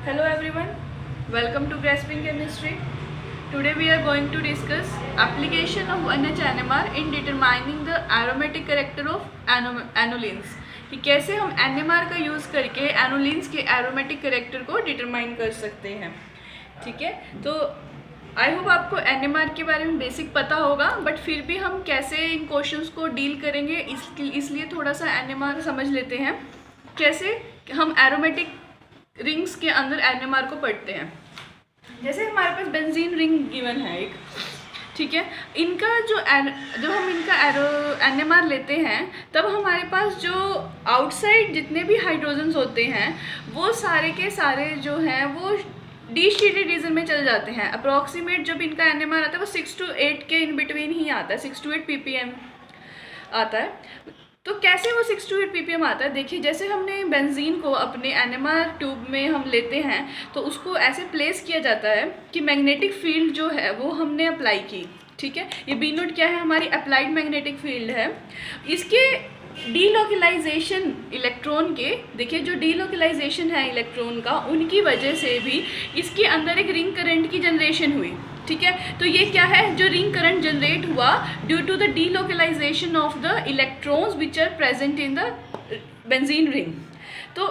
Hello everyone, welcome to Grasping Chemistry. Today we are going to discuss application of 1H-NMR in determining the aromatic character of anolines. कि कैसे हम NMR का use करके एनोलिन्स के aromatic character को determine कर सकते हैं। ठीक है, तो आई होप आपको NMR के बारे में बेसिक पता होगा, बट फिर भी हम कैसे इन क्वेश्चंस को डील करेंगे इसलिए थोड़ा सा NMR समझ लेते हैं, कैसे हम एरोमेटिक रिंग्स के अंदर NMR को पढ़ते हैं। जैसे हमारे पास बेंजीन रिंग गिवन है एक, ठीक है, इनका जब हम इनका NMR लेते हैं तब हमारे पास जो आउटसाइड जितने भी हाइड्रोजन्स होते हैं वो सारे के सारे जो हैं वो डी शीटेड रीजन में चल जाते हैं। अप्रॉक्सीमेट जब इनका NMR आता है वो 6 to 8 के इन बिटवीन ही आता है, 6 to 8 ppm आता है। तो कैसे वो 6 to 8 ppm आता है, देखिए जैसे हमने बेंजीन को अपने NMR ट्यूब में हम लेते हैं तो उसको ऐसे प्लेस किया जाता है कि मैग्नेटिक फील्ड जो है वो हमने अप्लाई की। ठीक है, ये बी नोट क्या है, हमारी अप्लाइड मैग्नेटिक फील्ड है। इसके डीलोकलाइजेशन इलेक्ट्रॉन के, देखिए जो डीलोकलाइजेशन है इलेक्ट्रॉन का, उनकी वजह से भी इसके अंदर एक रिंग करंट की जनरेशन हुई। ठीक है, तो ये क्या है, जो रिंग करंट जनरेट हुआ due to the delocalisation of the electrons which are present in the benzene ring. तो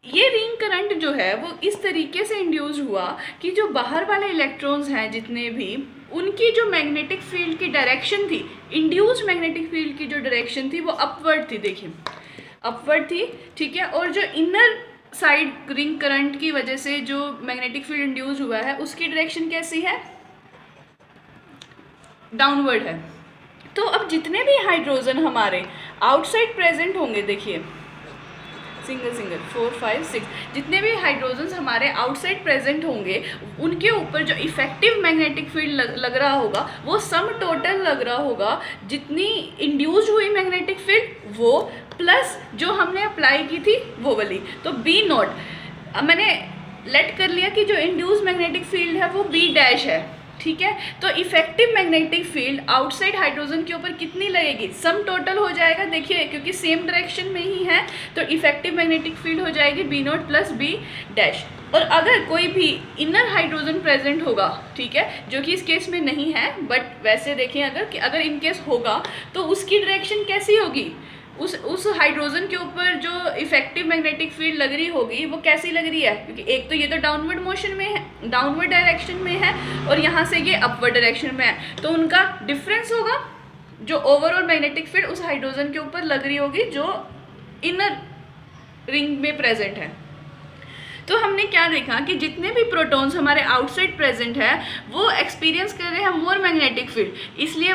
ये रिंग करंट जो है वो इस तरीके से इंड्यूस हुआ कि जो बाहर वाले इलेक्ट्रॉन्स हैं जितने भी, उनकी जो मैग्नेटिक फील्ड की डायरेक्शन थी, इंड्यूस्ड मैग्नेटिक फील्ड की जो डायरेक्शन थी वो अपवर्ड थी, देखिए अपवर्ड थी। ठीक है, और जो इनर साइड रिंग करंट की वजह से जो मैग्नेटिक फील्ड इंड्यूस हुआ है उसकी डायरेक्शन कैसी है, डाउनवर्ड है। तो अब जितने भी हाइड्रोजन हमारे आउटसाइड प्रेजेंट होंगे, देखिए सिंगल 4 5 6 जितने भी हाइड्रोजन्स हमारे आउटसाइड प्रेजेंट होंगे उनके ऊपर जो इफेक्टिव मैग्नेटिक फील्ड लग रहा होगा वो सम टोटल लग रहा होगा, जितनी इंड्यूस्ड हुई मैग्नेटिक फील्ड वो प्लस जो हमने अप्लाई की थी वो वाली। तो बी नोट मैंने लेट कर लिया कि जो इंड्यूस्ड मैग्नेटिक फील्ड है वो बी डैश है। ठीक है, तो effective magnetic field outside hydrogen के ऊपर कितनी लगेगी, सम टोटल हो जाएगा। देखिए क्योंकि सेम डायरेक्शन में ही है तो इफेक्टिव मैग्नेटिक फील्ड हो जाएगी B naught plus B dash. और अगर कोई भी इनर हाइड्रोजन प्रेजेंट होगा, ठीक है, जो कि इस केस में नहीं है, बट वैसे देखें अगर इन केस होगा तो उसकी डायरेक्शन कैसी होगी, उस हाइड्रोजन के ऊपर जो इफेक्टिव मैग्नेटिक फील्ड लग रही होगी वो कैसी लग रही है, क्योंकि एक तो ये तो डाउनवर्ड मोशन में है, डाउनवर्ड डायरेक्शन में है, और यहाँ से ये अपवर्ड डायरेक्शन में है, तो उनका डिफरेंस होगा। जो ओवरऑल मैग्नेटिक फील्ड उस हाइड्रोजन के ऊपर लग रही होगी जो इनर रिंग में प्रेजेंट है। तो हमने क्या देखा कि जितने भी प्रोटॉन्स हमारे आउटसाइड प्रेजेंट है वो एक्सपीरियंस कर रहे हैं मोर मैग्नेटिक फील्ड, इसलिए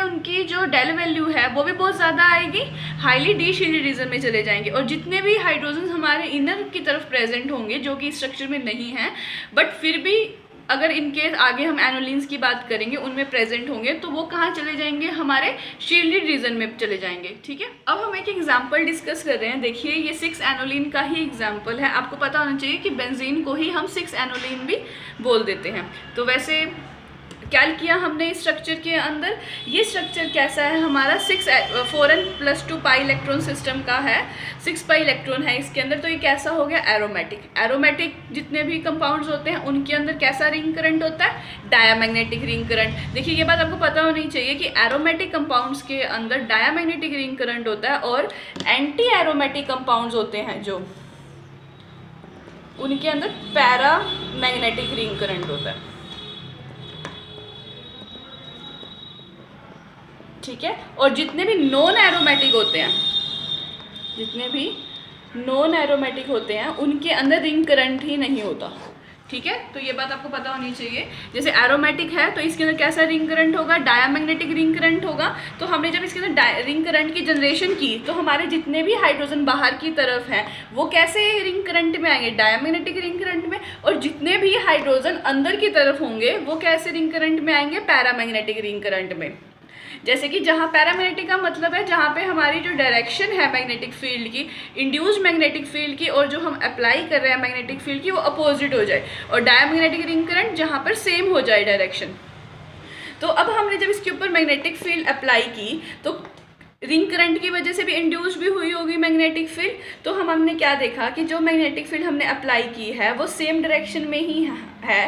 उनकी जो डेल वैल्यू है वो भी बहुत ज़्यादा आएगी, हाईली डी शीटेड रीजन में चले जाएंगे। और जितने भी हाइड्रोजन हमारे इनर की तरफ प्रेजेंट होंगे जो कि स्ट्रक्चर में नहीं है, बट फिर भी अगर इनके आगे हम एनोलिन्स की बात करेंगे उनमें प्रेजेंट होंगे तो वो कहाँ चले जाएंगे, हमारे शील्डेड रीजन में चले जाएंगे। ठीक है, अब हम एक एग्जाम्पल डिस्कस कर रहे हैं। देखिए ये 6 एनोलिन का ही एग्जाम्पल है, आपको पता होना चाहिए कि बेंजीन को ही हम 6 एनोलिन भी बोल देते हैं। तो वैसे क्या किया हमने इस स्ट्रक्चर के अंदर, ये स्ट्रक्चर कैसा है हमारा 4n+2 पाई इलेक्ट्रॉन सिस्टम का है, 6 पाई इलेक्ट्रॉन है इसके अंदर। तो ये कैसा हो गया, एरोमेटिक जितने भी कंपाउंड्स होते हैं उनके अंदर कैसा रिंग करंट होता है, डायामैग्नेटिक रिंग करंट। देखिए ये बात आपको पता होनी चाहिए कि एरोमेटिक कंपाउंड्स के अंदर डायामैग्नेटिक रिंग करंट होता है, और एंटी एरोमेटिक कंपाउंड्स होते हैं जो उनके अंदर पैरामैग्नेटिक रिंग करंट होता है। ठीक है, और जितने भी नॉन एरोमेटिक होते हैं उनके अंदर रिंग करंट ही नहीं होता। ठीक है, तो ये बात आपको पता होनी चाहिए। जैसे एरोमेटिक है तो इसके अंदर कैसा रिंग करंट होगा, डायामैग्नेटिक रिंग करंट होगा। तो हमने जब इसके अंदर रिंग करंट की जनरेशन की तो हमारे जितने भी हाइड्रोजन बाहर की तरफ हैं वो कैसे रिंग करंट में आएंगे, डायामैग्नेटिक रिंग करंट में, और जितने भी हाइड्रोजन अंदर की तरफ होंगे वो कैसे रिंग करंट में आएंगे, पैरामैग्नेटिक रिंग करंट में। जैसे कि जहाँ पैरामैग्नेटिक का मतलब है जहाँ पे हमारी जो डायरेक्शन है मैग्नेटिक फील्ड की, इंड्यूस्ड मैग्नेटिक फील्ड की, और जो हम अप्लाई कर रहे हैं मैग्नेटिक फील्ड की वो अपोजिट हो जाए, और डायामैग्नेटिक रिंग करंट जहाँ पर सेम हो जाए डायरेक्शन। तो अब हमने जब इसके ऊपर मैग्नेटिक फील्ड अप्लाई की तो रिंग करंट की वजह से भी इंड्यूस भी हुई होगी मैग्नेटिक फील्ड। तो हमने क्या देखा कि जो मैग्नेटिक फील्ड हमने अप्लाई की है वो सेम डायरेक्शन में ही है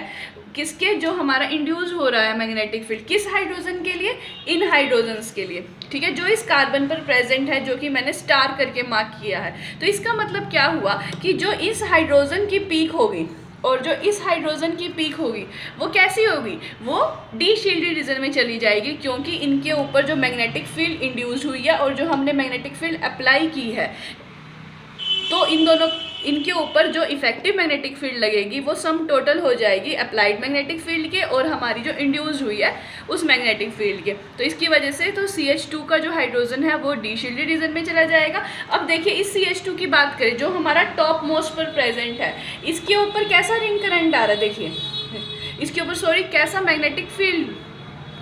किसके, जो हमारा इंड्यूस हो रहा है मैग्नेटिक फील्ड, किस हाइड्रोजन के लिए, इन हाइड्रोजन्स के लिए, ठीक है, जो इस कार्बन पर प्रेजेंट है, जो कि मैंने स्टार करके मार्क किया है। तो इसका मतलब क्या हुआ कि जो इस हाइड्रोजन की पीक होगी और जो इस हाइड्रोजन की पीक होगी वो कैसी होगी, वो डी शील्डेड रीजन में चली जाएगी, क्योंकि इनके ऊपर जो मैग्नेटिक फील्ड इंड्यूस हुई है और जो हमने मैग्नेटिक फील्ड अप्लाई की है, तो इनके ऊपर जो इफेक्टिव मैग्नेटिक फील्ड लगेगी वो सम टोटल हो जाएगी अप्लाइड मैग्नेटिक फील्ड के और हमारी जो इंड्यूस हुई है उस मैग्नेटिक फील्ड के। तो इसकी वजह से तो CH2 का जो हाइड्रोजन है वो डी शील्डेड रीजन में चला जाएगा। अब देखिए इस CH2 की बात करें जो हमारा टॉप मोस्ट पर प्रेजेंट है, इसके ऊपर कैसा रिंग करंट आ रहा है, देखिए इसके ऊपर कैसा मैग्नेटिक फील्ड,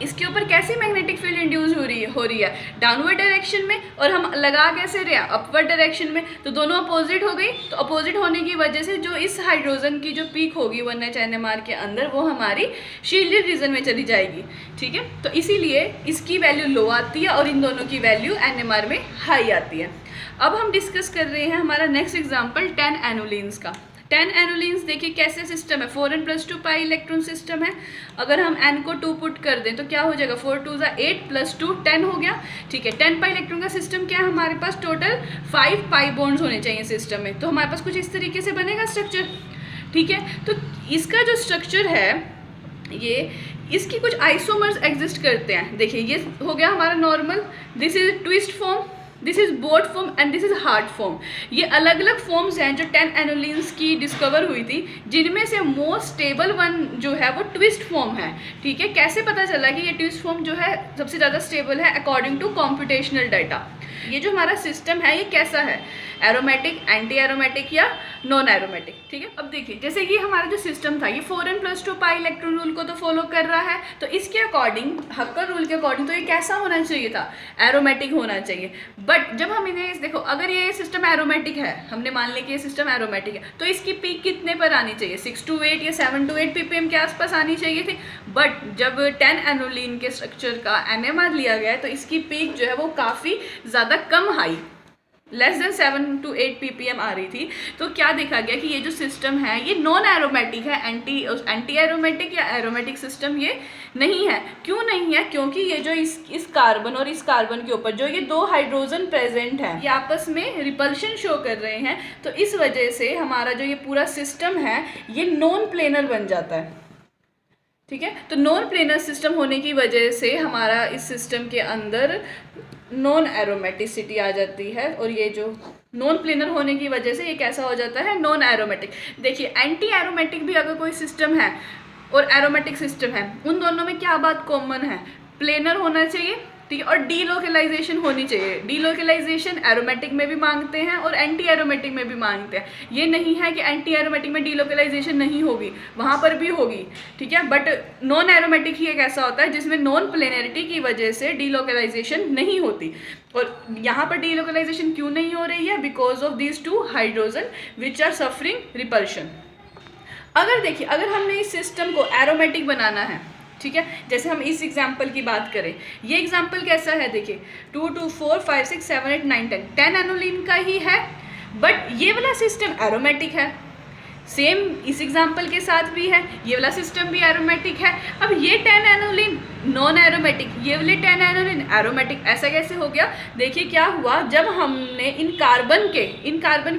इसके ऊपर कैसी मैग्नेटिक फील्ड इंड्यूस हो रही है डाउनवर्ड डायरेक्शन में, और हम लगा कैसे रहे हैं, अपवर्ड डायरेक्शन में। तो दोनों अपोजिट हो गई। तो अपोजिट होने की वजह से जो इस हाइड्रोजन की जो पीक होगी 1H NMR के अंदर वो हमारी शील्डेड रीजन में चली जाएगी, ठीक है। तो इसीलिए इसकी वैल्यू लो आती है और इन दोनों की वैल्यू NMR में हाई आती है। अब हम डिस्कस कर रहे हैं हमारा नेक्स्ट एग्जाम्पल 10 एनोलिन्स का। 10 एनोलिन्स देखिए कैसे सिस्टम है, 4n + 2 पाई इलेक्ट्रॉन सिस्टम है। अगर हम n को 2 पुट कर दें तो क्या हो जाएगा, 4 2 8 + 2 10 हो गया, ठीक है। 10 पाई इलेक्ट्रॉन का सिस्टम क्या है, हमारे पास टोटल 5 पाई बॉन्ड्स होने चाहिए सिस्टम में। तो हमारे पास कुछ इस तरीके से बनेगा स्ट्रक्चर, ठीक है। तो इसका जो स्ट्रक्चर है ये, इसकी कुछ आइसोमर्स एग्जिस्ट करते हैं। देखिए ये हो गया हमारा normal, this is twist form, this is boat form and this is hard form. ये अलग अलग फॉर्म्स हैं जो 10 एनोलिन्स की डिस्कवर हुई थी, जिनमें से मोस्ट स्टेबल वन जो है वो ट्विस्ट फॉर्म है, ठीक है। कैसे पता चला कि ये ट्विस्ट फॉर्म जो है सबसे ज़्यादा स्टेबल है अकॉर्डिंग टू कॉम्प्यूटेशनल डाटा। ये जो हमारा सिस्टम है ये कैसा है, एरोमेटिक, एंटी एरोमेटिक या नॉन एरोमेटिक, ठीक है। अब देखिए जैसे ये हमारा जो सिस्टम था ये 4n + 2 पाई इलेक्ट्रॉन रूल को तो फॉलो कर रहा है, तो इसके अकॉर्डिंग, हक्कर रूल के अकॉर्डिंग तो ये कैसा होना चाहिए था, एरोमेटिक होना चाहिए। बट जब हम इन्हें देखो, अगर ये सिस्टम एरोमेटिक है, हमने मान लिया कि ये सिस्टम एरोमेटिक है, तो इसकी पीक कितने पर आनी चाहिए, 6 to 8 या 7 to 8 ppm के आसपास आनी चाहिए थी। बट जब 10 एनोलिन के स्ट्रक्चर का NMR लिया गया है तो इसकी पीक जो है वो काफ़ी ज़्यादा कम high, less than 7 to 8 ppm आ रही थी। तो क्या देखा गया कि ये जो सिस्टम है ये नॉन एरोमेटिक है, एंटी एरोमेटिक या एरोमेटिक सिस्टम ये नहीं है। क्यों नहीं है, क्योंकि ये जो इस कार्बन और इस कार्बन के ऊपर जो ये 2 हाइड्रोजन प्रेजेंट है ये आपस में रिपल्शन शो कर रहे हैं। तो इस वजह से हमारा जो ये पूरा सिस्टम है ये नॉन प्लेनर बन जाता है, ठीक है। तो नॉन प्लेनर सिस्टम होने की वजह से हमारा इस सिस्टम के अंदर नॉन एरोमेटिसिटी आ जाती है, और ये जो नॉन प्लेनर होने की वजह से ये कैसा हो जाता है, नॉन एरोमेटिक। देखिए एंटी एरोमेटिक भी अगर कोई सिस्टम है और एरोमेटिक सिस्टम है, उन दोनों में क्या बात कॉमन है, प्लेनर होना चाहिए, ठीक है, और डीलोकलाइजेशन होनी चाहिए। डीलोकलाइजेशन एरोमेटिक में भी मांगते हैं और एंटी एरोमेटिक में भी मांगते हैं। ये नहीं है कि एंटी एरोमेटिक में डीलोकलाइजेशन नहीं होगी, वहाँ पर भी होगी, ठीक है। बट नॉन एरोमेटिक ही एक ऐसा होता है जिसमें नॉन प्लेनरिटी की वजह से डीलोकलाइजेशन नहीं होती। और यहाँ पर डीलोकलाइजेशन क्यों नहीं हो रही है, because of these 2 hydrogen which are suffering repulsion. अगर देखिए, अगर हमने इस सिस्टम को एरोमेटिक बनाना है, ठीक है, जैसे हम इस एग्जाम्पल की बात करें, ये एग्जाम्पल कैसा है, देखिए 2 2 4 5 6 7 8 9 10 एनोलिन का ही है, बट ये वाला सिस्टम एरोमेटिक है। सेम इस एग्जाम्पल के साथ भी है, ये वाला सिस्टम भी एरोमेटिक है। अब ये 10 एनोलिन नॉन एरोमेटिक, ये वाले 10 एनोलिन एरोमेटिक, ऐसा कैसे हो गया। देखिए क्या हुआ, जब हमने इन कार्बन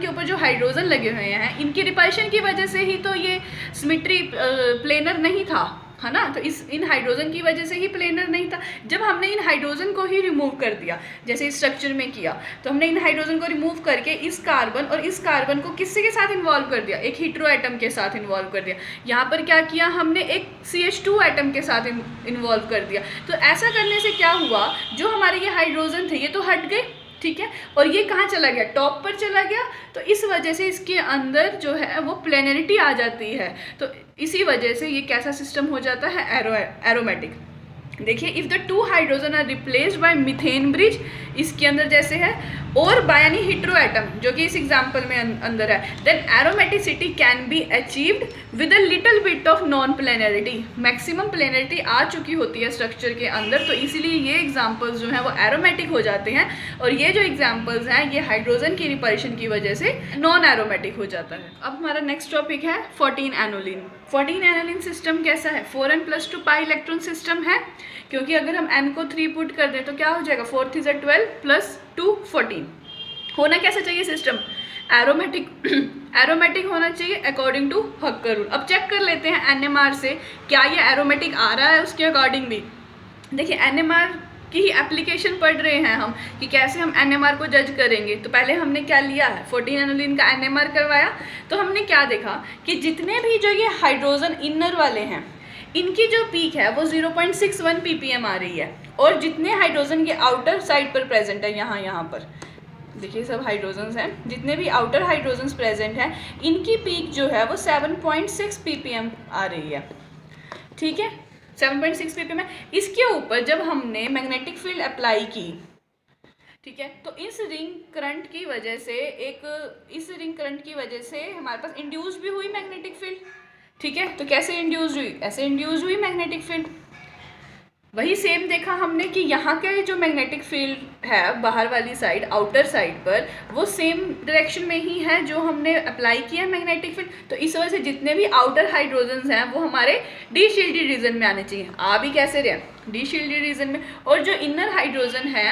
के ऊपर जो हाइड्रोजन लगे हुए हैं इनकी रिपल्शन की वजह से ही तो ये सिमेट्री प्लेनर नहीं था, है ना। तो इन हाइड्रोजन की वजह से ही प्लेनर नहीं था। जब हमने इन हाइड्रोजन को ही रिमूव कर दिया, जैसे इस स्ट्रक्चर में किया, तो हमने इन हाइड्रोजन को रिमूव करके इस कार्बन और इस कार्बन को किससे के साथ इन्वॉल्व कर दिया, एक हीट्रो एटम के साथ इन्वॉल्व कर दिया। यहाँ पर क्या किया हमने, एक CH2 एटम के साथ इन्वॉल्व कर दिया। तो ऐसा करने से क्या हुआ, जो हमारे ये हाइड्रोजन थे ये तो हट गए, ठीक है, और ये कहाँ चला गया, टॉप पर चला गया। तो इस वजह से इसके अंदर जो है वो प्लेनरिटी आ जाती है। तो इसी वजह से ये कैसा सिस्टम हो जाता है, एरोमेटिक। देखिए, if the two hydrogen are replaced by methane bridge, इसके अंदर जैसे है, और बाय एनी हेटेरो एटम, जो कि इस एग्जांपल में अंदर है, then aromaticity can be achieved with a little bit of non planarity. Maximum planarity आ चुकी होती है स्ट्रक्चर के अंदर, तो इसीलिए ये एग्जांपल्स जो हैं वो एरोमेटिक हो जाते हैं, और ये जो एग्जांपल्स हैं ये हाइड्रोजन की रिपल्शन की वजह से नॉन एरोमेटिक हो जाता है। अब हमारा नेक्स्ट टॉपिक है 14 एनोलिन। 14 एनोलिन सिस्टम कैसा है? 4n+2 पाई इलेक्ट्रॉन सिस्टम है, क्योंकि अगर हम n को 3 पुट कर दें तो क्या हो जाएगा, 4 3 12 प्लस 2 14। होना कैसा चाहिए सिस्टम? एरोमेटिक एरोमेटिक होना चाहिए अकॉर्डिंग टू हक्कर रूल। अब चेक कर लेते हैं NMR से क्या ये एरोमेटिक आ रहा है उसके अकॉर्डिंग भी। देखिए, NMR की ही एप्लीकेशन पढ़ रहे हैं हम कि कैसे हम NMR को जज करेंगे। तो पहले हमने क्या लिया है, 14 एनोलिन का NMR करवाया, तो हमने क्या देखा कि जितने भी जो ये हाइड्रोजन इनर वाले हैं इनकी जो पीक है वो 0.61 ppm आ रही है, और जितने हाइड्रोजन के आउटर साइड पर प्रेजेंट है, यहाँ पर देखिए सब हाइड्रोजन्स हैं, जितने भी आउटर हाइड्रोजन्स प्रेजेंट हैं इनकी पीक जो है वो 7.6 ppm आ रही है। ठीक है, 7.6 ppm है। इसके ऊपर जब हमने मैग्नेटिक फील्ड अप्लाई की, ठीक है, तो इस रिंग करंट की वजह से हमारे पास इंड्यूस भी हुई मैग्नेटिक फील्ड। ठीक है, तो कैसे इंड्यूस हुई? ऐसे इंड्यूस हुई मैग्नेटिक फील्ड। वही सेम देखा हमने कि यहाँ के जो मैग्नेटिक फील्ड है बाहर वाली साइड, आउटर साइड पर, वो सेम डायरेक्शन में ही है जो हमने अप्लाई किया मैग्नेटिक फील्ड। तो इस वजह से जितने भी आउटर हाइड्रोजन्स हैं वो हमारे डी शील्डेड रीजन में आने चाहिए। आ भी कैसे रहे? डी शील्डेड रीजन में। और जो इनर हाइड्रोजन है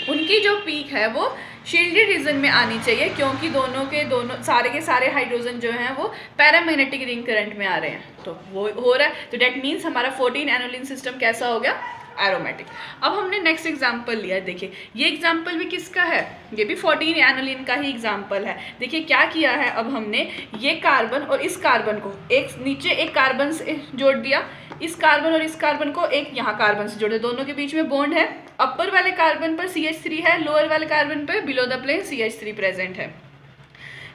उनकी जो पीक है वो शील्डेड रीजन में आनी चाहिए, क्योंकि दोनों के सारे हाइड्रोजन जो हैं वो पैरामैग्नेटिक रिंग करंट में आ रहे हैं, तो वो हो रहा है। तो डेट मीन्स हमारा 14 एनोलिन सिस्टम कैसा हो गया? एरोमेटिक। अब हमने नेक्स्ट एग्जाम्पल लिया है। देखिए, ये एग्जाम्पल भी किसका है? ये भी 14 एनोलिन का ही एग्जाम्पल है। देखिए क्या किया है, अब हमने ये कार्बन और इस कार्बन को एक नीचे एक कार्बन से जोड़ दिया, इस कार्बन और इस कार्बन को एक यहाँ कार्बन से जोड़े, दोनों के बीच में बॉन्ड है। अपर वाले कार्बन पर CH3 है, लोअर वाले कार्बन पर below the plane CH3 present है।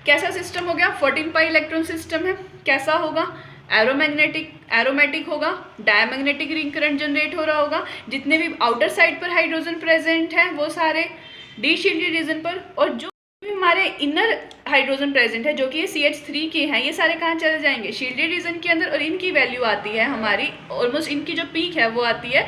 कैसा सिस्टम हो गया? 14 पाई इलेक्ट्रॉन सिस्टम है। कैसा होगा? एरोमेटिक होगा, डायमैग्नेटिक रिंग करंट जनरेट हो रहा होगा, जितने भी आउटर साइड पर हाइड्रोजन प्रेजेंट है वो सारे डी शील्डेड रीजन पर, और जो भी हमारे इनर हाइड्रोजन प्रेजेंट है जो कि ये CH3 के हैं, ये सारे कहाँ चले जाएंगे? शील्डेड रीजन के अंदर। और इनकी वैल्यू आती है हमारी ऑलमोस्ट, इनकी जो पीक है वो आती है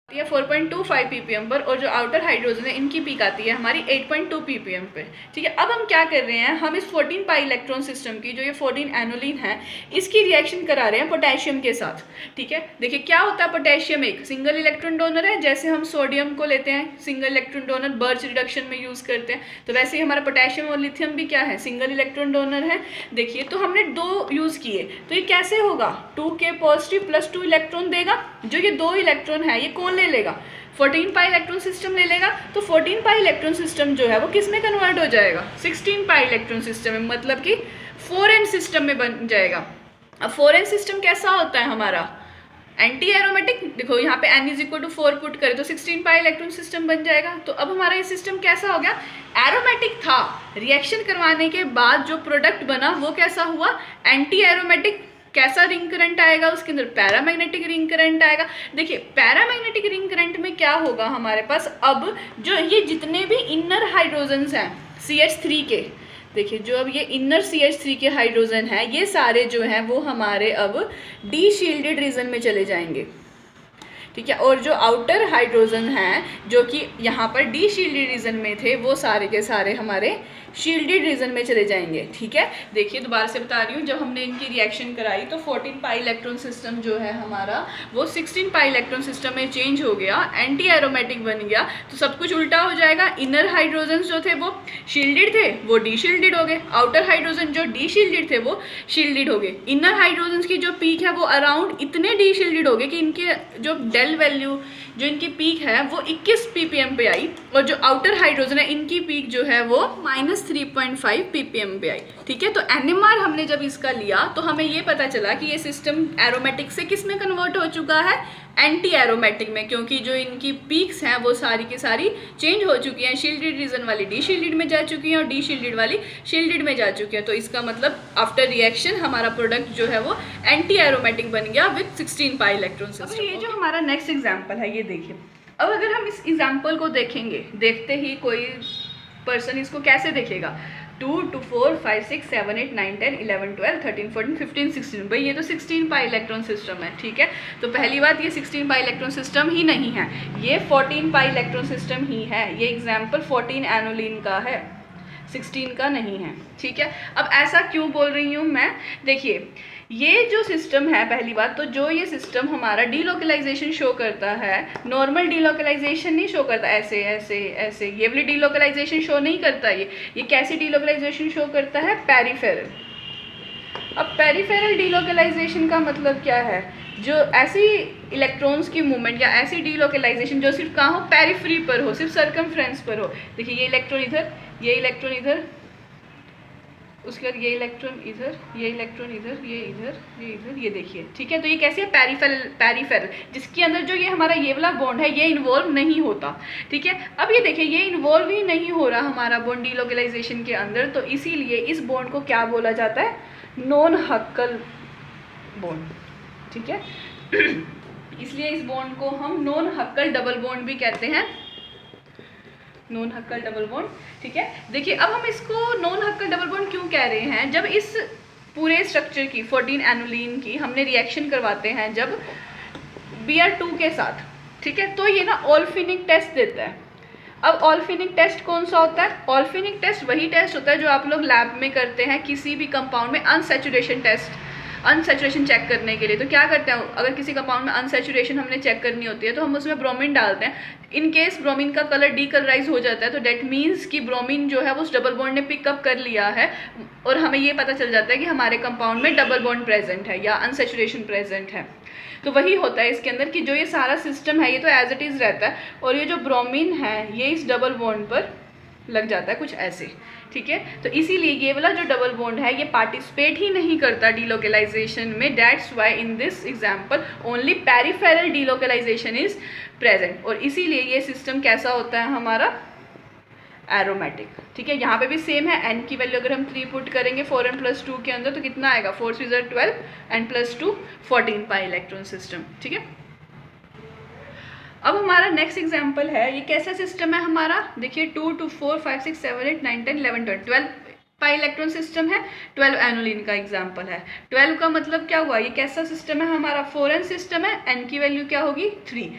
4.25 ppm पर, और जो आउटर हाइड्रोजन है इनकी पीक आती है हमारी 8.2 ppm पे। ठीक है, अब हम क्या कर रहे हैं, हम इस 14 पाई इलेक्ट्रॉन सिस्टम की जो ये 14 एनोलिन है इसकी रिएक्शन करा रहे हैं पोटेशियम के साथ। ठीक है, देखिए क्या होता है, पोटेशियम एक सिंगल इलेक्ट्रॉन डोनर है। जैसे हम सोडियम को लेते हैं single electron donor, birch reduction में यूज़ करते हैं, तो वैसे ही हमारा पोटेशियम और लिथियम भी क्या है? सिंगल इलेक्ट्रॉन डोनर है। देखिए, तो हमने 2 यूज़ किए, तो ये कैसे होगा? 2k पॉजिटिव प्लस 2 इलेक्ट्रॉन देगा। जो ये 2 इलेक्ट्रॉन है ये कौन ले लेगा? 14 पाई इलेक्ट्रॉन सिस्टम ले लेगा। तो 14 पाई इलेक्ट्रॉन सिस्टम जो है वो किस में कन्वर्ट हो जाएगा? 16 पाई इलेक्ट्रॉन सिस्टम में, मतलब कि 4n सिस्टम में बन जाएगा। अब 4n सिस्टम कैसा होता है हमारा? Anti aromatic. देखो यहाँ पे n = 4 पुट करें तो 16 पाई इलेक्ट्रॉन सिस्टम बन जाएगा। तो अब हमारा ये सिस्टम कैसा हो गया? एरोमेटिक था, रिएक्शन करवाने के बाद जो प्रोडक्ट बना वो कैसा हुआ? Anti aromatic. कैसा रिंग करंट आएगा उसके अंदर? पैरामैग्नेटिक रिंग करंट आएगा। देखिए, पैरामैग्नेटिक रिंग करंट में क्या होगा हमारे पास, अब जो ये जितने भी इनर हाइड्रोजन्स हैं CH3 के, देखिए जो अब ये इनर CH3 के हाइड्रोजन हैं ये सारे जो हैं वो हमारे अब डी शील्डेड रीजन में चले जाएंगे। ठीक है, और जो आउटर हाइड्रोजन हैं जो कि यहाँ पर डी शील्डेड रीजन में थे वो सारे के सारे हमारे शील्डेड रीजन में चले जाएंगे। ठीक है, देखिए दोबारा से बता रही हूँ, जब हमने इनकी रिएक्शन कराई तो 14 पाई इलेक्ट्रॉन सिस्टम जो है हमारा वो 16 पाई इलेक्ट्रॉन सिस्टम में चेंज हो गया, एंटी एरोमेटिक बन गया। तो सब कुछ उल्टा हो जाएगा। इनर हाइड्रोजन जो थे वो शील्डेड थे वो डी शील्डेड हो गए, आउटर हाइड्रोजन जो डी शील्डेड थे वो शील्डेड हो गए। इनर हाइड्रोजन की जो पीक है वो अराउंड इतने डी शील्डेड हो गए कि इनके जो डेल वैल्यू जो इनकी पीक है वो 21 ppm पे आई, और जो आउटर हाइड्रोजन है इनकी पीक जो है वो -3.5 ppm पे आई। ठीक है, तो NMR हमने जब इसका लिया तो हमें ये पता चला कि ये सिस्टम एरोमेटिक से किस में कन्वर्ट हो चुका है, एंटी एरोमेटिक में, क्योंकि जो इनकी पीक्स हैं वो सारी की सारी चेंज हो चुकी हैं। शील्डेड रीजन वाली डी शील्डेड में जा चुकी हैं और डी शील्डेड वाली शील्डेड में जा चुकी है। तो इसका मतलब आफ्टर रिएक्शन हमारा प्रोडक्ट जो है वो एंटी एरोमेटिक बन गया विथ 16 पाई इलेक्ट्रॉन सिस्टम। ये जो हमारा नेक्स्ट एग्जाम्पल है, ये देखिए। अब अगर हम इस एग्जाम्पल को देखेंगे, देखते ही कोई पर्सन इसको कैसे देखेगा, 2 2 4 5 6 7 8 9 10 11 12 13 14 15 16, भाई ये तो 16 पाई इलेक्ट्रॉन सिस्टम है। ठीक है, तो पहली बात ये 16 पाई इलेक्ट्रॉन सिस्टम ही नहीं है, ये 14 पाई इलेक्ट्रॉन सिस्टम ही है। ये एग्जाम्पल 14 एनोलिन का है, 16 का नहीं है। ठीक है, अब ऐसा क्यों बोल रही हूँ मैं, देखिए ये जो सिस्टम है, पहली बात तो जो ये सिस्टम हमारा डीलोकलाइजेशन शो करता है, नॉर्मल डीलोकलाइजेशन नहीं शो करता, ऐसे ऐसे ऐसे ये वाली डीलोकलाइजेशन शो नहीं करता। ये कैसी डीलोकलाइजेशन शो करता है, पेरिफेरल। अब पेरिफेरल डीलोकलाइजेशन का मतलब क्या है, जो ऐसी इलेक्ट्रॉन्स की मूवमेंट या ऐसी डीलोकलाइजेशन जो सिर्फ कहाँ हो, पेरिफेरी पर हो, सिर्फ सर्कमफ्रेंस पर हो। देखिए ये इलेक्ट्रॉन इधर, ये इलेक्ट्रॉन इधर, उसके बाद ये इलेक्ट्रॉन इधर, ये इलेक्ट्रॉन इधर, ये इधर, ये इधर, ये देखिए। ठीक है, तो ये कैसी है, पेरिफेरल, जिसके अंदर जो ये हमारा ये वाला बॉन्ड है ये इन्वॉल्व नहीं होता। ठीक है, अब ये देखिए ये इन्वॉल्व ही नहीं हो रहा हमारा बॉन्ड डीलोकलाइजेशन के अंदर, तो इसीलिए इस बॉन्ड को क्या बोला जाता है, नॉन हक्कल बॉन्ड। ठीक है, इसलिए इस बॉन्ड को हम नॉन हक्कल डबल बॉन्ड भी कहते हैं, नॉन हक्कल डबल बॉन्ड। ठीक है, देखिए अब हम इसको नॉन हक्कल डबल बॉन्ड क्यों कह रहे हैं, जब इस पूरे स्ट्रक्चर की 14 एनोलिन की हमने रिएक्शन करवाते हैं जब Br2 के साथ, ठीक है, तो ये ना ऑल्फिनिक टेस्ट देता है। अब ऑल्फिनिक टेस्ट कौन सा होता है, ऑल्फिनिक टेस्ट वही टेस्ट होता है जो आप लोग लैब में करते हैं किसी भी कंपाउंड में अनसैचुरेशन टेस्ट, अनसैचुरेशन चेक करने के लिए। तो क्या करते हैं, अगर किसी कंपाउंड में अनसैचुरेशन हमने चेक करनी होती है तो हम उसमें ब्रोमीन डालते हैं। इन केस ब्रोमीन का कलर डीकलराइज हो जाता है तो डेट मीन्स कि ब्रोमीन जो है वो उस डबल बॉन्ड ने पिकअप कर लिया है और हमें ये पता चल जाता है कि हमारे कंपाउंड में डबल बॉन्ड प्रेजेंट है या अनसैचुरेशन प्रेजेंट है। तो वही होता है इसके अंदर कि जो ये सारा सिस्टम है ये तो एज इट इज़ रहता है और ये जो ब्रोमीन है ये इस डबल बॉन्ड पर लग जाता है कुछ ऐसे। ठीक है, तो इसीलिए ये वाला जो डबल बॉन्ड है ये पार्टिसिपेट ही नहीं करता डीलोकलाइजेशन में। That's why in this example only peripheral delocalisation is present, और इसीलिए ये सिस्टम कैसा होता है हमारा, एरोमेटिक। ठीक है, यहाँ पे भी सेम है, n की वैल्यू अगर हम 3 पुट करेंगे 4n + 2 के अंदर तो कितना आएगा, 4 3 = 12, n + 2 14 पाई इलेक्ट्रॉन सिस्टम। ठीक है, अब हमारा नेक्स्ट एग्जाम्पल है, ये कैसा सिस्टम है हमारा, देखिए 2 2 4 5 6 7 8 9 10 11 12 पाई इलेक्ट्रॉन सिस्टम है, 12 एनोलिन का एग्जाम्पल है। 12 का मतलब क्या हुआ, ये कैसा सिस्टम है हमारा, 4n सिस्टम है, n की वैल्यू क्या होगी 3।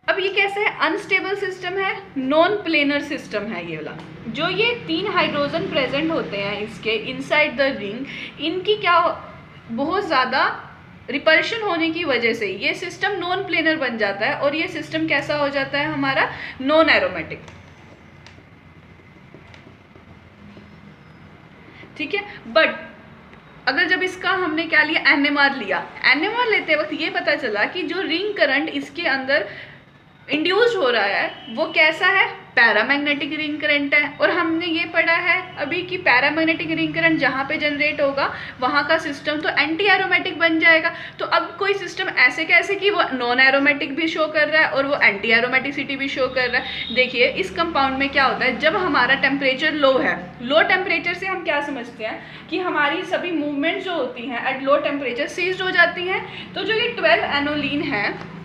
अब ये कैसा है, अनस्टेबल सिस्टम है, नॉन प्लेनर सिस्टम है ये वाला। जो ये 3 हाइड्रोजन प्रेजेंट होते हैं इसके इनसाइड द रिंग, इनकी क्या बहुत ज़्यादा रिपल्शन होने की वजह से ये सिस्टम नॉन प्लेनर बन जाता है और ये सिस्टम कैसा हो जाता है हमारा, नॉन एरोमेटिक। ठीक है, बट अगर जब इसका हमने क्या लिया, NMR लिया, NMR लेते वक्त ये पता चला कि जो रिंग करंट इसके अंदर इंड्यूस्ड हो रहा है वो कैसा है, पैरामैग्नेटिक रिंग करंट है। और हमने ये पढ़ा है अभी कि पैरामैग्नेटिक रिंग करंट जहाँ पे जनरेट होगा वहाँ का सिस्टम तो एंटी एरोमेटिक बन जाएगा। तो अब कोई सिस्टम ऐसे कैसे कि वो नॉन एरोमेटिक भी शो कर रहा है और वो एंटी एरोमेटिसिटी भी शो कर रहा है। देखिए इस कंपाउंड में क्या होता है, जब हमारा टेम्परेचर लो है, लो टेम्परेचर से हम क्या समझते हैं कि हमारी सभी मूवमेंट जो होती हैं एट लो टेम्परेचर सीज्ड हो जाती हैं। तो जो ये 12 एनोलिन है,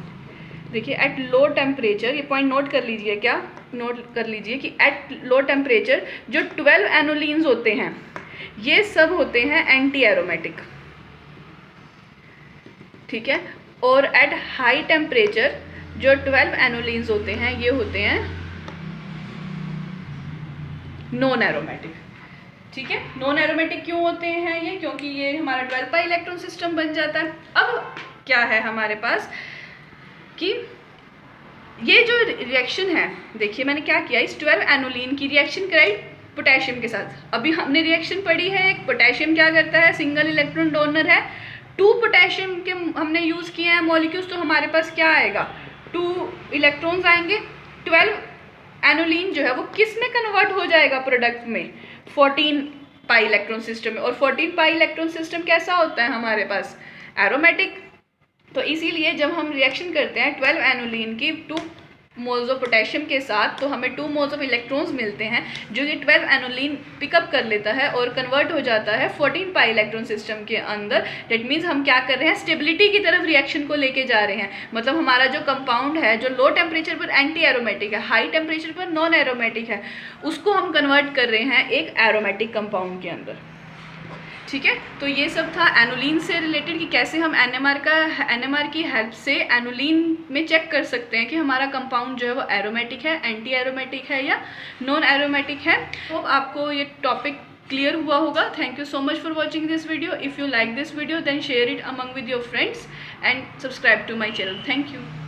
देखिए एट लो टेम्परेचर, ये पॉइंट नोट कर लीजिए, क्या नोट कर लीजिए कि एट लो टेम्परेचर जो 12 एनोलिन्स होते हैं ये सब होते हैं एंटी एरोमेटिक। ठीक है, और एट हाई टेम्परेचर जो 12 एनोलिन्स होते हैं ये होते हैं नॉन एरोमेटिक। ठीक है, नॉन एरोमेटिक क्यों होते हैं ये, क्योंकि ये हमारा 12 पाई इलेक्ट्रॉन सिस्टम बन जाता है। अब क्या है हमारे पास कि ये जो रिएक्शन है, देखिए मैंने क्या किया, इस 12 एनोलिन की रिएक्शन कराई पोटेशियम के साथ। अभी हमने रिएक्शन पढ़ी है, एक पोटेशियम क्या करता है, सिंगल इलेक्ट्रॉन डोनर है, 2 पोटेशियम के हमने यूज़ किए हैं मॉलिक्यूल्स, तो हमारे पास क्या आएगा, 2 इलेक्ट्रॉन्स आएंगे, 12 एनोलिन जो है वो किस में कन्वर्ट हो जाएगा प्रोडक्ट में, 14 पाई इलेक्ट्रॉन सिस्टम में। और 14 पाई इलेक्ट्रॉन सिस्टम कैसा होता है हमारे पास, एरोमेटिक। तो इसीलिए जब हम रिएक्शन करते हैं 12 एनोलिन की 2 मोल्स ऑफ पोटेशियम के साथ, तो हमें 2 मोल्स ऑफ इलेक्ट्रॉन्स मिलते हैं जो ये 12 एनोलिन पिकअप कर लेता है और कन्वर्ट हो जाता है 14 पाई इलेक्ट्रॉन सिस्टम के अंदर। दैट मीन्स हम क्या कर रहे हैं, स्टेबिलिटी की तरफ रिएक्शन को लेके जा रहे हैं। मतलब हमारा जो कंपाउंड है जो लो टेम्परेचर पर एंटी एरोमेटिक है, हाई टेम्परेचर पर नॉन एरोमेटिक है, उसको हम कन्वर्ट कर रहे हैं एक एरोमेटिक कंपाउंड के अंदर। ठीक है, तो ये सब था एनोलिन से रिलेटेड कि कैसे हम एनएमआर की हेल्प से एनोलिन में चेक कर सकते हैं कि हमारा कंपाउंड जो है वो एरोमेटिक है, एंटी एरोमेटिक है या नॉन एरोमेटिक है। तो आपको ये टॉपिक क्लियर हुआ होगा। Thank you so much for watching this video. If you like this video then share it among with your friends and subscribe to my channel. Thank you.